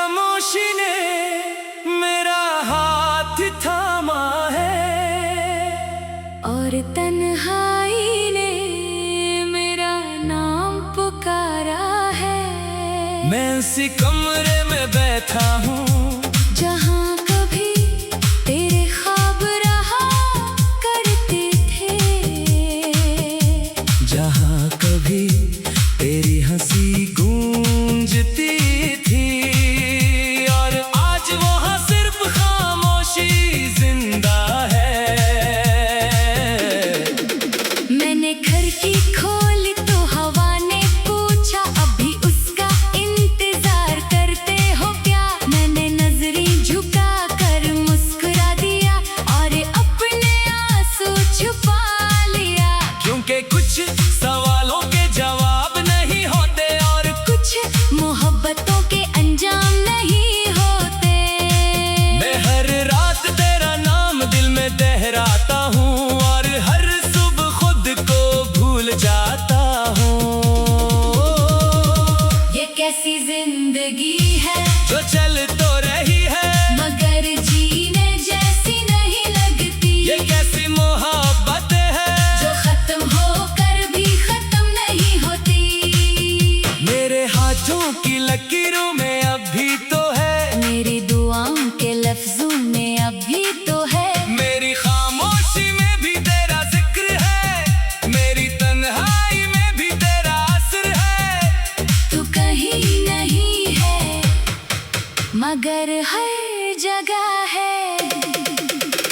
खामोशी ने मेरा हाथ थामा है और तन्हाई ने मेरा नाम पुकारा है। मैं उसी कमरे में बैठा हूँ जहाँ कभी तेरे ख्वाब रहा करते थे, जहाँ कभी तेरी हंसी गूंजती थी, और आज वहाँ सिर्फ खामोशी जिंदा है। मैंने खिड़की खोली तो हवा ने पूछा, अभी उसका इंतजार करते हो क्या? मैंने नजरें झुका कर मुस्कुरा दिया और अपने आंसू छुपा लिया। क्योंकि कुछ सवालों के जवाब नहीं होते और कुछ मोहब्बतों के अंजाम नहीं होते। मैं हर रात तेरा नाम दिल में दोहराता हूँ और हर सुबह खुद को भूल जाता हूँ। ये कैसी जिंदगी है जो चल तो रही है मगर जीने जैसी नहीं लगती। ये कैसी मोहब्बत है जो खत्म होकर भी खत्म नहीं होती। मेरे हाथों की लकीरों में अभी तो है, मेरी दुआओं के लफ्जों में अभी तो है। मेरी खामोशी में भी तेरा जिक्र है, मेरी तन्हाई में भी तेरा असर है। तू कहीं नहीं है मगर हर जगह है।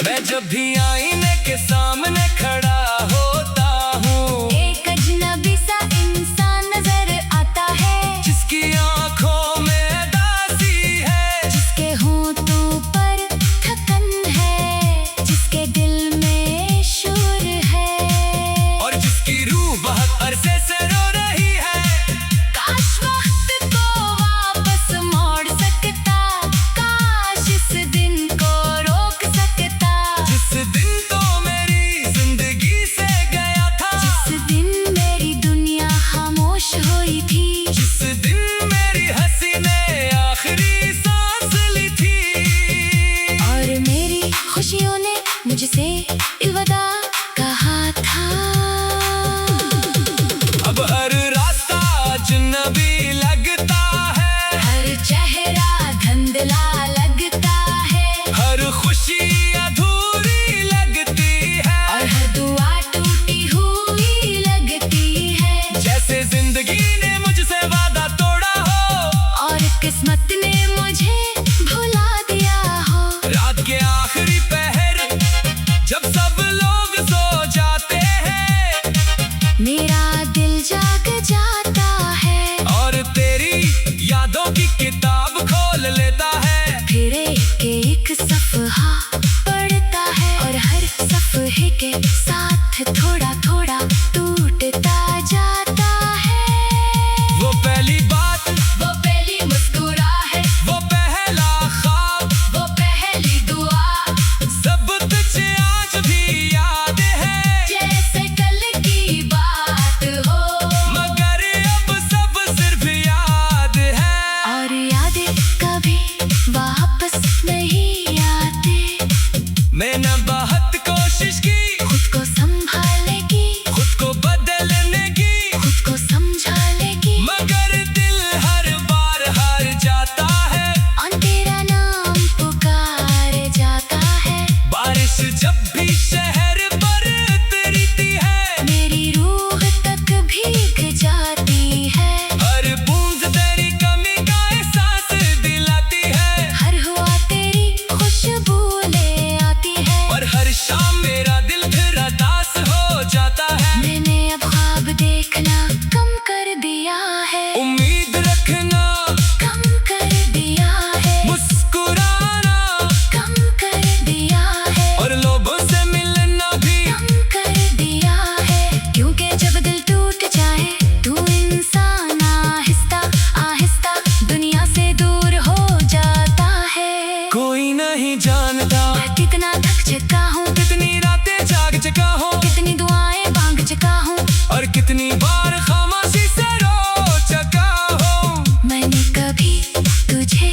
मैं जब भी आईने के सामने खड़ा होता हूँ, एक अजनबी सा इंसान नजर आता है, जिसकी आंखों में उदासी है, जिसके होंठों पर थकन है, जिसके दिल में शोर है, और जिसकी रूह बहुत अरसे से रो रही है। काश वक्त को वापस मोड़ सकता, काश इस दिन को रोक सकता। जिस दिन तो मेरी जिंदगी से गया था, जिस दिन मेरी दुनिया खामोश हुई थी, जिस दिन मेरी हंसी ने आखिरी सांस ली थी, और मेरी खुशियों ने मुझसे अलविदा कहा था। अब हर रास्ता अजनबी लगता है, हर चेहरा धुंधला लगता है, हर खुशी अधूरी लगती है, और हर दुआ टूटी हुई लगती है। जैसे जिंदगी ने मुझसे वादा तोड़ा हो और किस्मत ने मुझे भुला दिया हो। रात के आखिरी पहर जब सब लोग सो जाते हैं, मेरा दिल जाग जाता है, और तेरी यादों की किताब खोल लेता है। फिर एक सफ़हा पढ़ता है, और हर सफ़हे के साथ थोड़ा थोड़ा टूटता जाता है। वो पहली बात, वो पहली मुस्कुराहट, वो पहला ख्वाब, वो पहली दुआ, सब तुझे आज भी याद है, जैसे कल की बात हो। मगर अब सब सिर्फ याद है। और यादें कभी वापस नहीं आते। मैंने बहुत कोशिश की खुद को संभालने की, खुद को बदलने की, खुद को समझाने की, मगर दिल हर बार हार जाता है। और तेरा नाम पुकार जाता है। बारिश जब भी शहर पर उतरती है, मेरी रूह तक भीग जाती है। हर बूंद तेरी कमी का एहसास दिलाती है, हर हुआ तेरी खुशबू ले आती है। और हर शाम मेरा दिल फिर उदास हो जाता है। मैंने अब ख्वाब देखना कम कर दिया है, उम्मीद रखना कम कर दिया है, मुस्कुराना कम कर दिया है, और लोगों से मिलना भी कम कर दिया है। क्योंकि जब दिल टूट जाए तो इंसान आहिस्ता आहिस्ता दुनिया से दूर हो जाता है। कोई नहीं जानता मैं कितना थक चुका हूँ, कितनी रातें जाग चुका हूँ, कितनी दुआएं मांग चुका हूँ, और कितनी बार खामोशी से रो चुका हूँ। मैंने कभी तुझे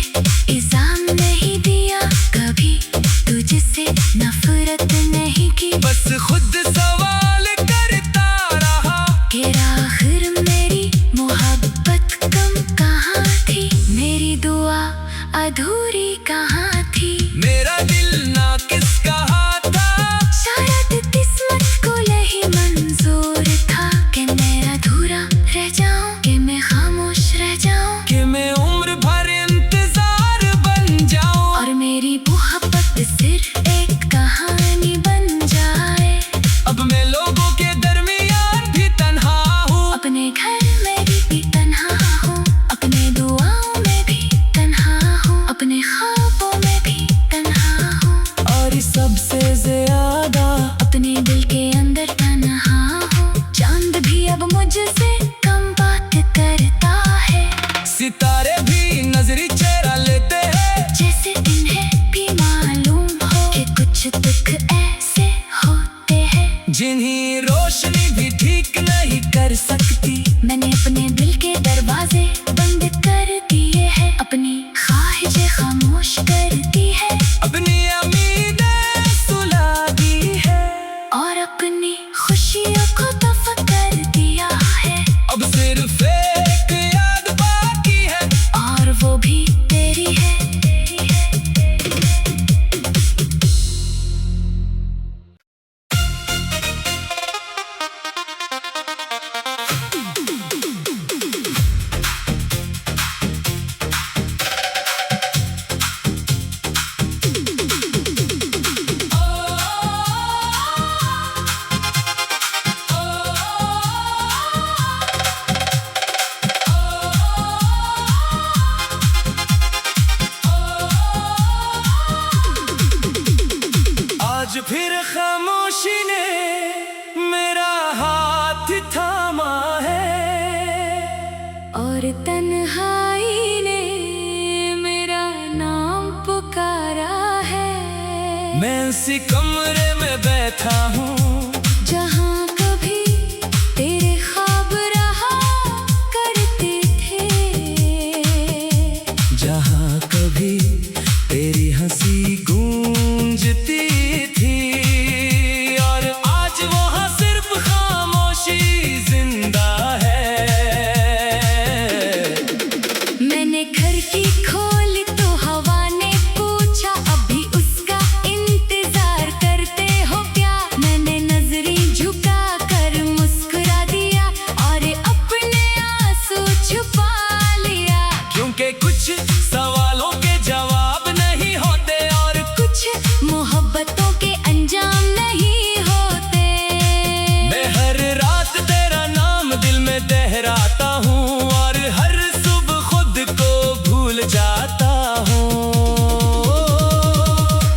अधूरी कहाँ थी, मेरा दिल ना किसका था, शायद किस्मत को यही मंजूर था कि मैं अधूरा रह जाऊं, कि मैं खामोश रह जाऊं, कि मैं उम्र भर इंतजार बन जाऊं, और मेरी मोहब्बत सिर्फ एक कहानी बन जाए। अब मैं लोगों के दरमियान भी तन्हा हूँ, अपने घर में भी तन्हा हूँ, अपने दुआओं में भी तन्हा हूँ, अपने ख्वाबों में भी तन्हा हूँ, और सबसे ज्यादा अपने दिल के अंदर तन्हा हूँ। चांद भी अब मुझसे कम बात करता है, सितारे भी नजरी चेहरा लेते हैं, जैसे इन्हें भी मालूम हो कि कुछ दुख ऐसे होते हैं जिन्हें रोशनी भी ठीक नहीं कर सकती। मैंने अपने दिल के दरवाजे बंद कर दिए हैं, अपनी ख्वाहिशें खामोश कर दी है, अपनी उम्मीदें सुला दी है, और अपनी खुशियों को दफा कर दिया है। अब सिर्फ एक याद बाकी है, और वो भी तेरी है। आज फिर खामोशी ने मेरा हाथ थामा है, और तन्हाई ने मेरा नाम पुकारा है। मैं उसी कमरे में बैठा हूँ जहाँ कभी तेरे ख्वाब रहा करते थे, जहाँ कभी तेरी हंसी गूंजती थी, और आज वहाँ सिर्फ खामोशी जिंदा है। मैंने खिड़की खोली तो हवा ने पूछा, अभी उसका इंतजार करते हो क्या? मैंने नजरी झुका कर मुस्कुरा दिया, और अपने आंसू छुपा लिया। क्योंकि कुछ सवालों के जवाब नहीं होते, और कुछ मोहब्बतों के अंजाम नहीं होते। मैं हर रात तेरा नाम दिल में दोहराता हूँ, और हर सुबह खुद को भूल जाता हूँ।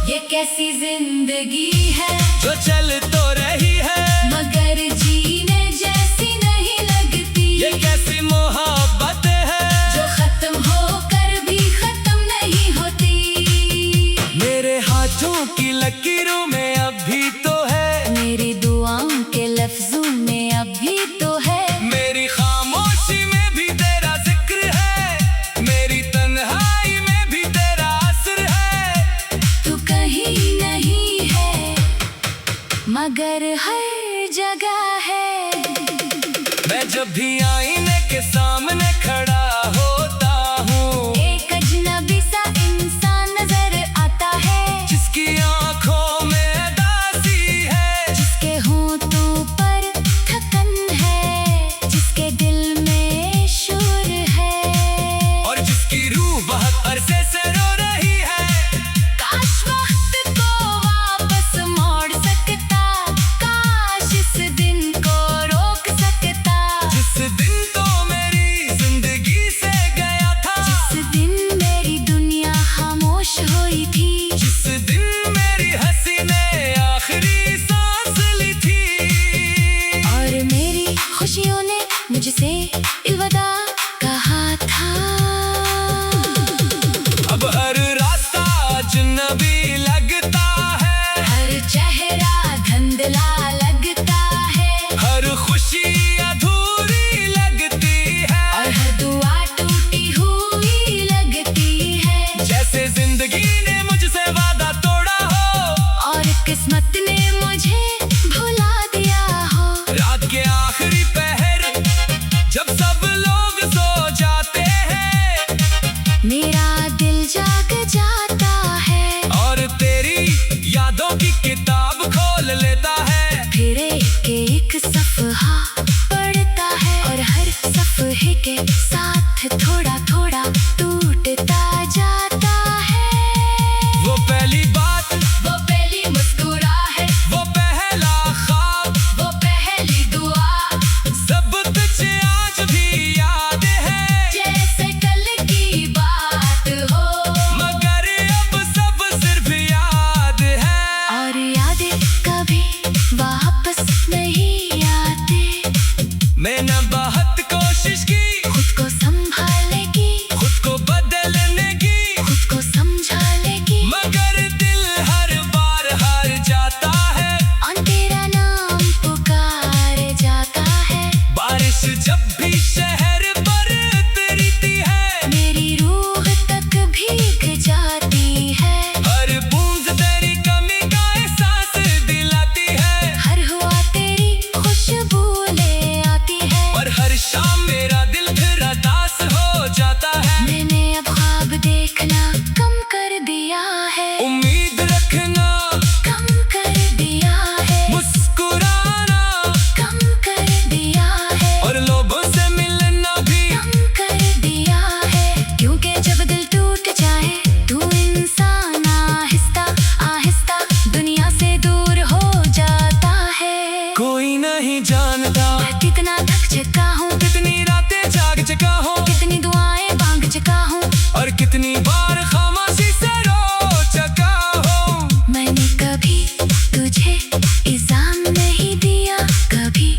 ये कैसी जिंदगी है जो चल तो रही है, मगर जीने जैसी नहीं लगती। ये कैसी मोहब्बत है जो खत्म होकर भी खत्म नहीं होती। मेरे हाथों की लकीरों में अभी तो है, मेरी दुआओं के लफ्जों में अभी तो है। मेरी खामोशी में भी तेरा जिक्र है, मेरी तन्हाई में भी तेरा असर है। तू कहीं नहीं है मगर हर जगह है। मैं जब भी आईने के सामने खड़ा होता हूँ, एक अजनबी सा इंसान नजर आता है, जिसकी आंखों में उदासी है, जिसके होंठों पर थकन है, जिसके दिल में शोर है, और जिसकी रूह बहुत अरसे से रो रही है। काश वक्त को वापस मोड़ सकता, काश इस दिन को रोक सकता, जिस दिन तो मेरी जिंदगी से गया था, जिस दिन मेरी दुनिया खामोश हुई थी, जिस दिन मेरी हंसी ने आखिरी सांस ली थी, और मेरी खुशियों ने मुझसे अलविदा कहा था। अब हर रास्ता अजनबी लगता है, हर चेहरा धुंधला लगता है, हर खुशी अधूरी लगती है, और हर दुआ टूटी हुई लगती है। जैसे जिंदगी ने मुझसे वादा तोड़ा हो, और किस्मत ने मुझे भुला दिया हो। रात के आखिरी पहर जब सब लोग सो जाते हैं, मेरा दिल जा और खामोशी से रो चुका हूँ। मैंने कभी तुझे इल्जाम नहीं दिया, कभी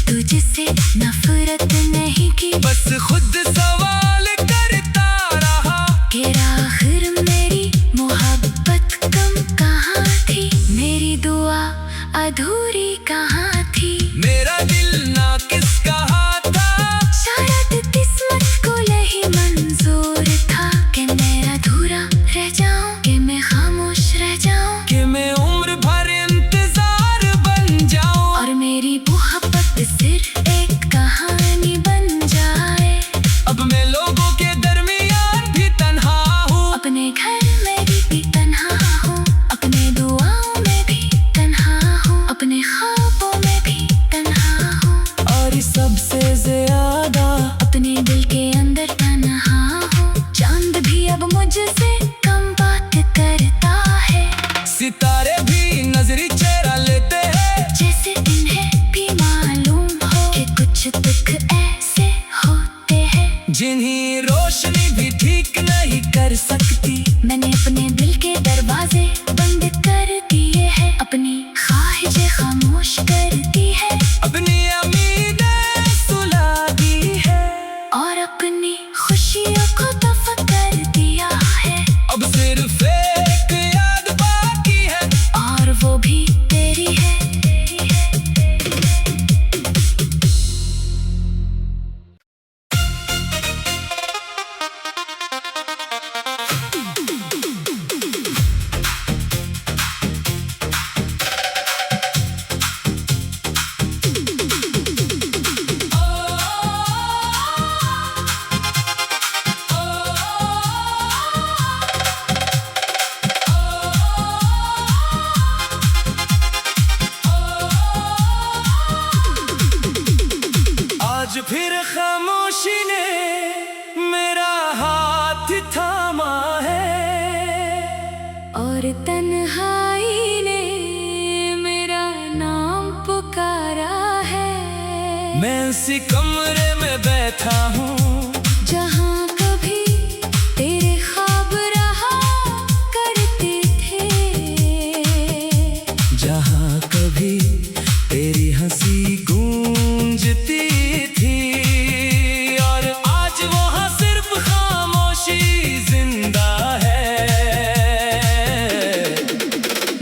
तुझसे नफरत नहीं की, बस खुद सवाल करता रहा कि आखिर मेरी मोहब्बत कम कहाँ थी, मेरी दुआ अधूरी कहाँ थी। मेरा दिल ना किसका हाथ था, शायद किस्मत को यही मंजूर था कि मैं अधूरा रह जाऊं, कि मैं खामोश रह जाऊं, कि मैं उम्र भर इंतजार बन जाऊं, और मेरी मोहब्बत सिर्फ एक कहानी बन जाए। अब मैं लोगों के दरमियान भी तन्हा हूँ, अपने घर में भी तन्हा हूँ, अपने दुआओं में भी तन्हा हूँ, अपने ख्वाबों में भी तन्हा हूँ, और सबसे ज्यादा अपने दिल के अंदर तन्हा हूँ। चांद भी अब मुझसे कम बात करता है, सितारे भी नजरी चेहरा लेते हैं, जैसे इन्हें भी मालूम हो कि कुछ दुख ऐसे होते हैं जिन्हें रोशनी भी ठीक नहीं कर सकती। मैंने अपने दिल के दरवाजे बंद कर दिए हैं, अपनी ख्वाहिशें खामोश कर दी है, अपनी उम्मीदें सुला दी है, और अपनी खुशियों को दफा कर दिया है। अब सिर्फ एक याद बाकी है, और वो भी तेरी है। आज फिर खामोशी ने मेरा हाथ थामा है, और तन्हाई ने मेरा नाम पुकारा है। मैं उसी कमरे में बैठा हूँ जहाँ कभी तेरे ख्वाब रहा करते थे, जहाँ कभी तेरी हंसी गूंजती थी, और आज वहाँ सिर्फ खामोशी जिंदा है।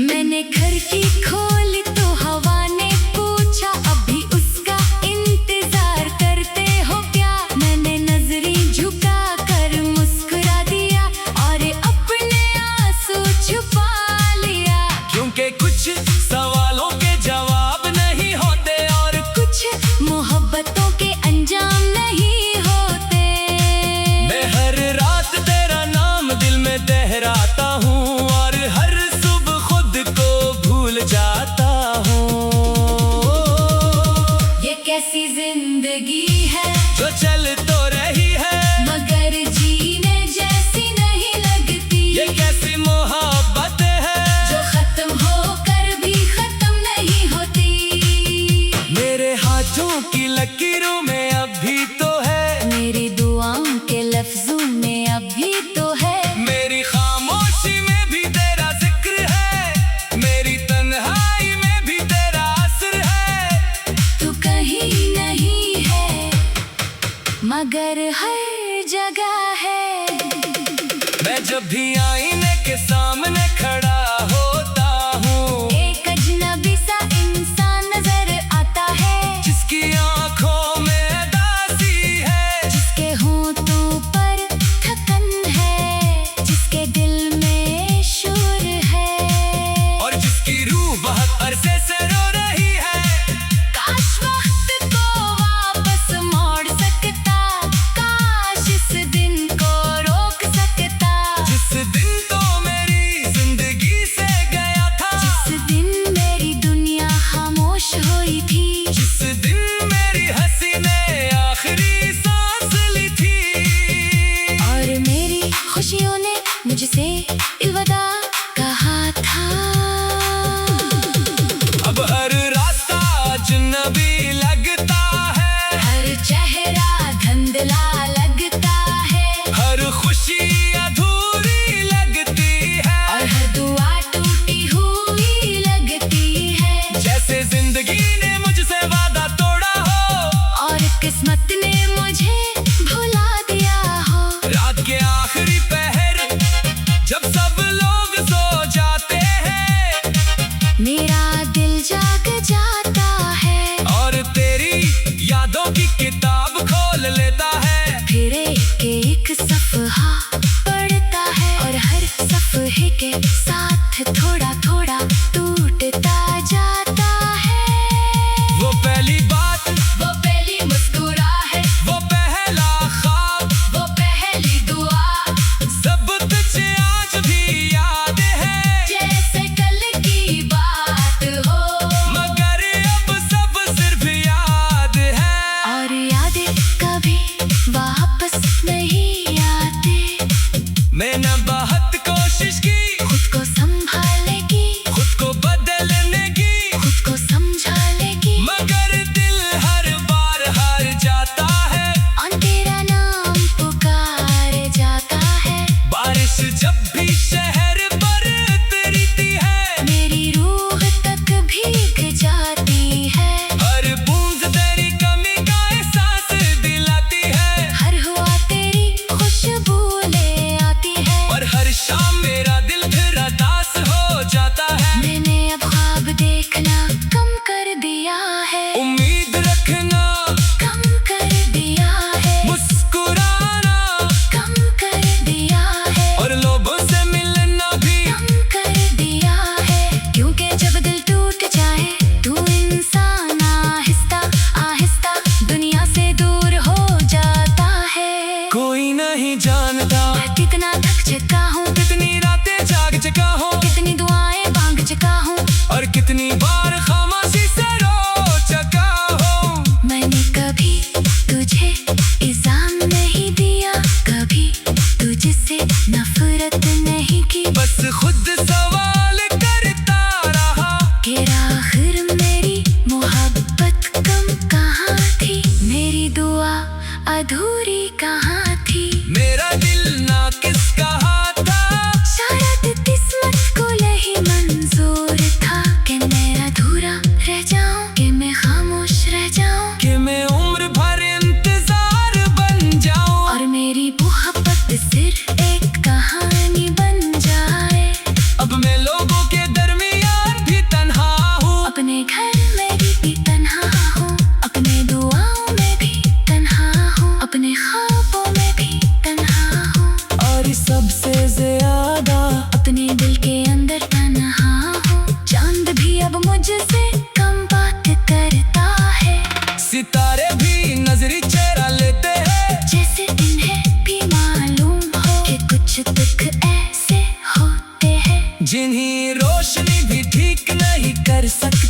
मैंने खिड़की खोली तो हवा ने पूछा, अभी उसका इंतजार करते हो क्या? मैंने नजरी झुका कर मुस्कुरा दिया, और अपने आंसू छुपा लिया, क्योंकि कुछ सवालों के जवाब नहीं होते, और कुछ मोहब्बतों के अंजाम नहीं होते। मैं हर रात तेरा नाम दिल में दोहराता हूँ, और हर सुबह खुद को भूल जाता हूँ। ये कैसी जिंदगी है जो चल तो रही है, मगर जीने जैसी नहीं लगती, ये कैसी मोहब्बत है जो खत्म होकर भी खत्म नहीं होती। मेरे हाथों की लकीरों में अभी तो है, मेरी दुआओं के लफ्जों में अभी तो है, मेरी खामोशी में भी तेरा जिक्र है, मेरी तन्हाई में भी तेरा असर है। तू कहीं नहीं है मगर हर जगह है। मैं जब भी आईने के सामने खड़ा होता हूँ, एक अजनबी सा इंसान नजर आता है, जिसकी आंखों में उदासी है, जिसके होठों पर थकन है, जिसके दिल में शोर है, और जिसकी रूह बहुत अरसे से रो रही है। काश वक्त को वापस मोड़ सकता, काश इस दिन को रोक सकता, जिस दिन तो मेरी जिंदगी से गया था, जिस दिन मेरी दुनिया खामोश हुई थी, जिस दिन मेरी हंसी ने आखिरी सांस ली थी, और मेरी खुशियों ने मुझसे अलविदा कहा था। अब हर रास्ता अजनबी लगता है, हर चेहरा धुंधला लगता है, हर खुशी अधूरी जब सब लोग सो जाते हैं मेरा दिल जाग जाता है। और तेरी यादों की किताब खोल लेता है। फिर एक सफ़हा पढ़ता है और हर सफ़हे के साथ थोड़ा थोड़ा टूटता जाता है। वो पहली बात, वो पहली मुस्कुराहट, वो पहला ख्वाब, वो पहली दुआ, सब तुझे आज भी याद है। जैसे कल की बात हो। मगर अब सब सिर्फ याद है। और यादें कभी वापस नहीं आते। मैंने बहुत कोशिश की खुद को संभालने की, खुद को बदलने की, खुद को समझाने की, मगर दिल हर बार हार जाता है। और तेरा नाम पुकार जाता है। बारिश जब भी शहर बरतती है मेरी रूह तक भीग जाती है। हर बूंद तेरी कमी का एहसास दिलाती है। हर हुआ तेरी खुशबू ले आती है। और हर शाम मेरा दिल फिर उदास हो जाता है। मैंने अब ख्वाब देखना कम कर दिया है। उम्मीद रखना कम कर दिया है। मुस्कुराना कम कर दिया है। और लोगों से मिलना भी कम कर दिया है। क्योंकि जब दिल टूट जाए तो इंसान आहिस्ता आहिस्ता दुनिया से दूर हो जाता है। कोई नहीं जानता मैं कितना थक चुका हूँ, कितनी रातें जाग चुका हूँ कितनी दुआएं मांग चुका हूँ, और कितनी बार खामोशी से रो चुका हूँ। मैंने कभी तुझे इल्जाम नहीं दिया, कभी तुझसे नफरत नहीं की। बस खुद सवाल करता रहा कि आखिर मेरी मोहब्बत कम कहाँ थी, मेरी दुआ अधूरी कहाँ थी। मेरा दिल ना किसका हाथ था। शायद किस्मत को यही मंजूर था कि मैं अधूरा रह जाऊं, कि मैं खामोश रह जाऊं, कि मैं उम्र भर इंतजार बन जाऊं। और मेरी मोहब्बत सिर्फ एक कहानी बन जाए। अब मैं लोगों के दरमियान भी तन्हा हूँ। अपने घर में भी तन्हा हूँ, अपने दुआओं में भी तन्हा हूँ, अपने ख्वाबों में भी तन्हा हूँ, और सबसे ज्यादा अपने दिल के अंदर तन्हा हूँ। चांद भी अब मुझसे कम बात करता है। सितारे भी नजरी चेहरा लेते हैं। जैसे इन्हें भी मालूम हो कि कुछ दुख ऐसे होते हैं जिन्हें रोशनी भी ठीक नहीं कर सकती।